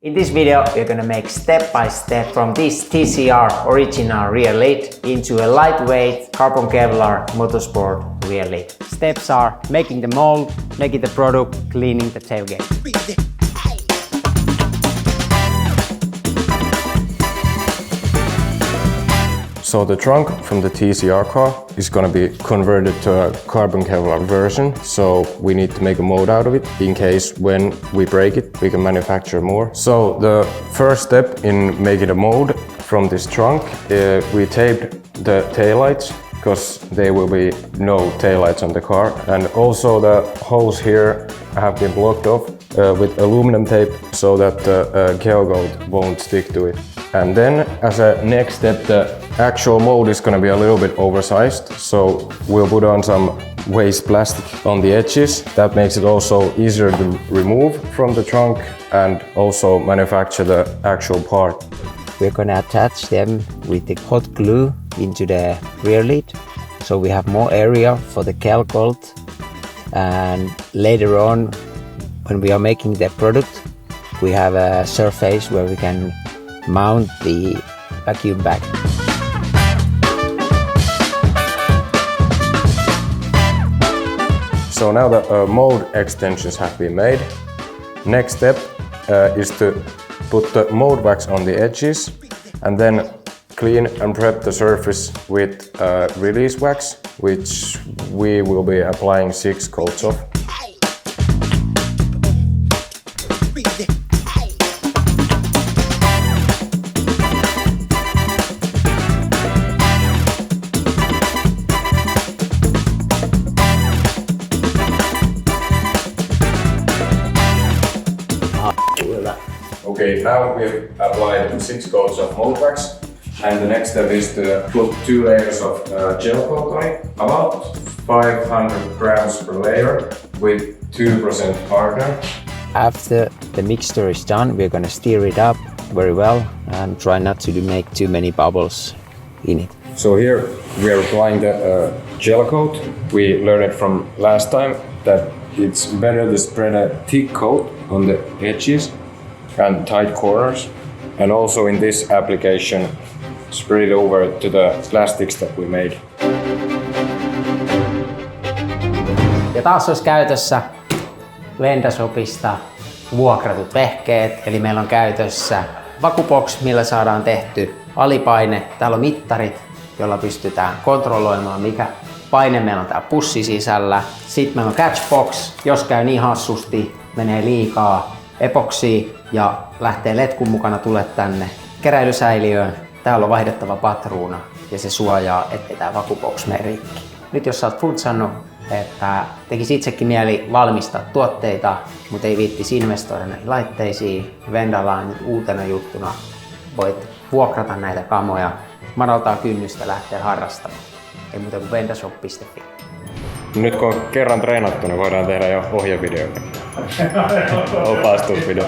In this video, we're gonna make step by step from this TCR original rear lid into a lightweight Carbon Kevlar motorsport rear lid. Steps are making the mold, making the product, cleaning the tailgate. So the trunk from the TCR car is going to be converted to a Carbon Kevlar version, so we need to make a mold out of it in case when we break it we can manufacture more. So the first step in making a mold from this trunk, we taped the taillights because there will be no taillights on the car, and also the holes here have been blocked off with aluminum tape so that the tailgate won't stick to it. And then as a next step, the actual mold is going to be a little bit oversized, so we'll put on some waste plastic on the edges. That makes it also easier to remove from the trunk and also manufacture the actual part. We're going to attach them with the hot glue into the rear lid, so we have more area for the tailgate, and later on when we are making the product we have a surface where we can mount the vacuum bag. So now the mold extensions have been made. Next step is to put the mold wax on the edges and then clean and prep the surface with release wax, which we will be applying 6 coats of. Okay, now we've applied 6 coats of mold wax, and the next step is to put 2 layers of gel coat on it, about 500 grams per layer with 2% hardener. After the mixture is done, we're gonna stir it up very well and try not to make too many bubbles in it. So here we are applying the gel coat. We learned it from last time that it's better to spread a thick coat on the edges and tight corners, and also in this application spread it over to the plastics that we made. Ja taas olisi käytössä Wendashopista vuokratut vehkeet, eli meillä on käytössä vakubox, millä saadaan tehty alipaine. Täällä on mittarit, jolla pystytään kontrolloimaan mikä paine meillä on täällä pussi sisällä. Sitten meillä on catchbox, jos käy niin hassusti, menee liikaa epoksia ja lähtee letkun mukana tulet tänne keräilysäiliöön. Täällä on vaihdettava patruuna ja se suojaa, ettei tää vakubox mene rikki. Nyt jos sä oot futsannut, että tekisi itsekin mieli valmistaa tuotteita, mutta ei viittisi investoida näihin laitteisiin, Wendalla on nyt uutena juttuna. Voit vuokrata näitä kamoja, madaltaa kynnystä lähteä harrastamaan. Ei muuta kuin Wendashop.fi. Nyt kun on kerran treenattu, niin voidaan tehdä jo ohjevideoita. Opastusvideo.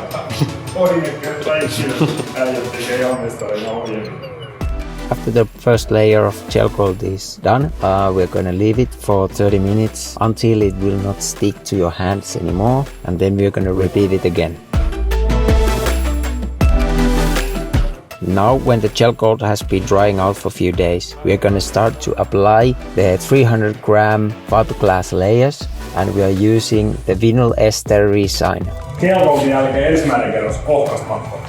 After the first layer of gel coat is done, we're gonna leave it for 30 minutes until it will not stick to your hands anymore, and then we're gonna repeat it again. Now when the gel coat has been drying out for a few days, we're gonna start to apply the 300 gram fiberglass layers, and we are using the vinyl ester resign. Gel coatin jälkeen ensimmäinen kerros ohkasta matkoa.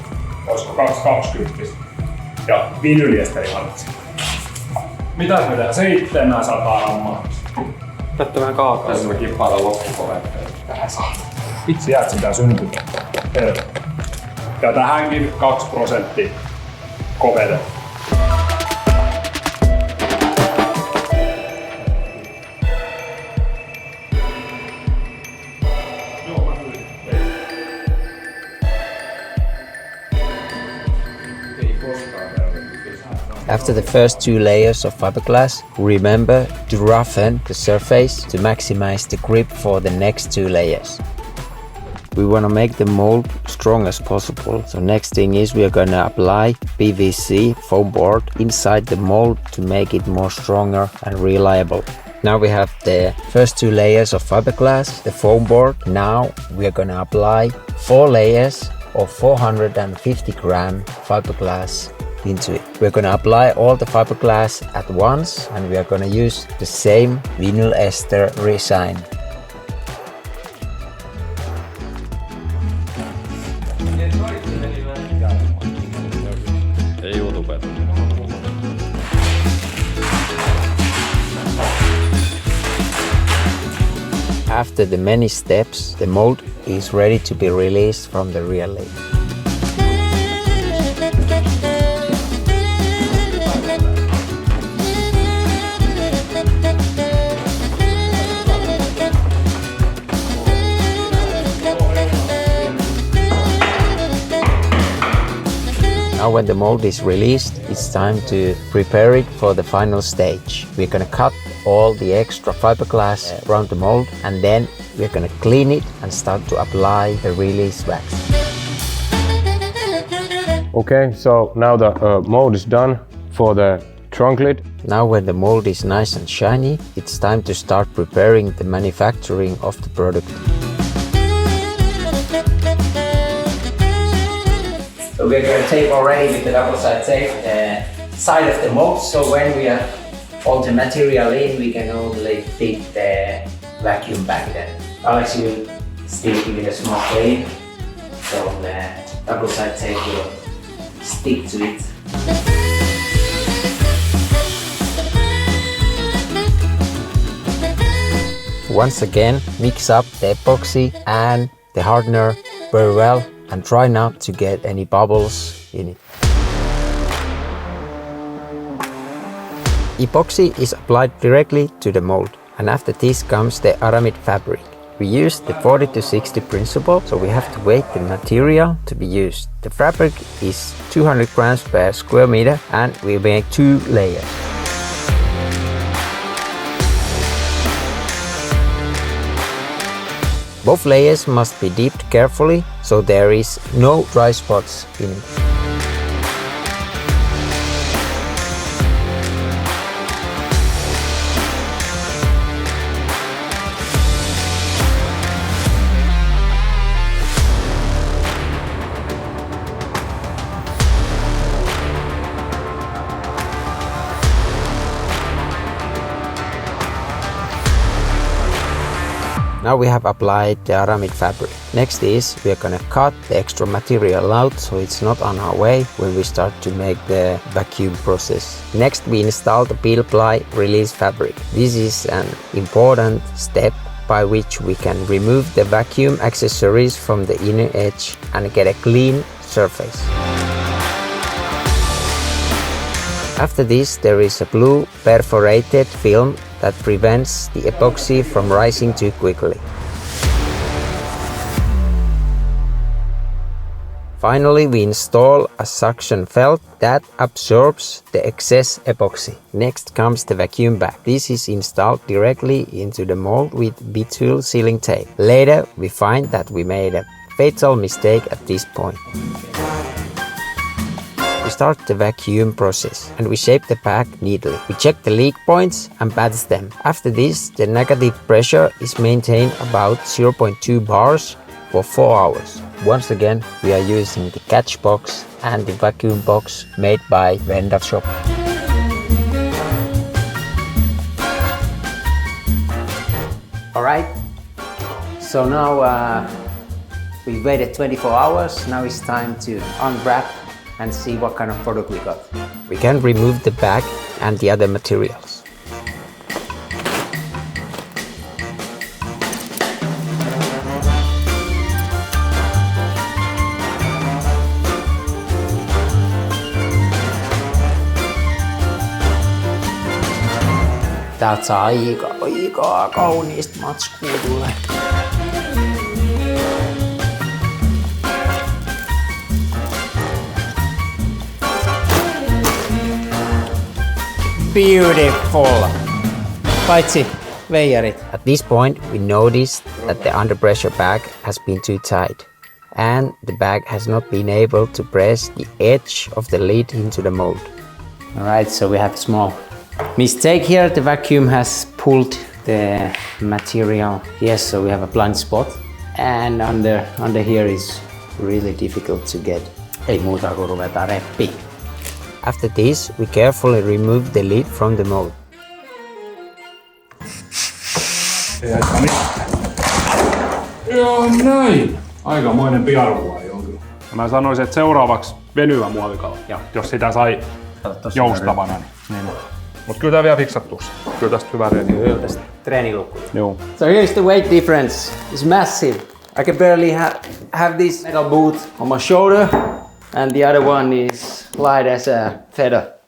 Olisiko 220 ja vinyliesteri hartsi. Mitäs me tehdään? 700 grammaa. Tätä vähän kaakaa. Tässä me kippaillaan loppukovetteen. Vitsi jäät sitä syntyy. Ja tähänkin 2% kovete. After the first 2 layers of fiberglass, remember to roughen the surface to maximize the grip for the next 2 layers. We want to make the mold strong as possible, so next thing is we are going to apply PVC foam board inside the mold to make it more stronger and reliable. Now we have the first 2 layers of fiberglass, the foam board. Now we are going to apply 4 layers of 450 gram fiberglass into it. We're gonna apply all the fiberglass at once, and we are gonna use the same vinyl ester resin. After the many steps, the mold is ready to be released from the rear lathe. Now when the mold is released, it's time to prepare it for the final stage. We're gonna cut all the extra fiberglass around the mold, and then we're gonna clean it and start to apply the release wax. Okay, so now the mold is done for the trunk lid. Now when the mold is nice and shiny, it's time to start preparing the manufacturing of the product. So we're going to tape already with the double side tape the side of the mold, so when we are all the material in, we can only fit the vacuum bag then. Alex, you will still give it a small clean, so the double side tape will stick to it. Once again, mix up the epoxy and the hardener very well and try not to get any bubbles in it. Epoxy is applied directly to the mold, and after this comes the aramid fabric. We use the 40 to 60 principle, so we have to weight the material to be used. The fabric is 200 grams per square meter, and we make 2 layers. Both layers must be dipped carefully so there is no dry spots in it. Now we have applied the aramid fabric. Next is we are gonna cut the extra material out so it's not on our way when we start to make the vacuum process. Next we install the peel ply release fabric. This is an important step by which we can remove the vacuum accessories from the inner edge and get a clean surface. After this, there is a blue perforated film that prevents the epoxy from rising too quickly. Finally, we install a suction felt that absorbs the excess epoxy. Next comes the vacuum bag. This is installed directly into the mold with B-tool sealing tape. Later, we find that we made a fatal mistake at this point. We start the vacuum process and we shape the bag neatly. We check the leak points and pads them. After this, the negative pressure is maintained about 0.2 bars for 4 hours. Once again, we are using the catch box and the vacuum box made by Wendashop. Alright, so now we waited 24 hours. Now it's time to unwrap and see what kind of product we got. We can remove the bag and the other materials. Täältä saa aika kauniista matskua tulee. Beautiful! Paitsi veijarit. At this point, we noticed that the under pressure bag has been too tight and the bag has not been able to press the edge of the lid into the mold. Alright, so we have a small mistake here. The vacuum has pulled the material. Yes, so we have a blind spot, and under here is really difficult to get. Ei muuta kuin ruvetaan reppi. After this, we carefully remove the lid from the mold. Ei haittaa mitään. Joo, näin. Aikamoinen piaruvai on kyllä. Mä sanoisin, että seuraavaksi venyvä muovikala, jos sitä sai joustavana. Niin. Mut kyllä tää vielä fiksattuu. Kyllä tästä hyvä reeni. Kyllä tästä treenilukku. Joo. So here's the weight difference. It's massive. I can barely have this metal boot on my shoulder, and the other one is light as a feather.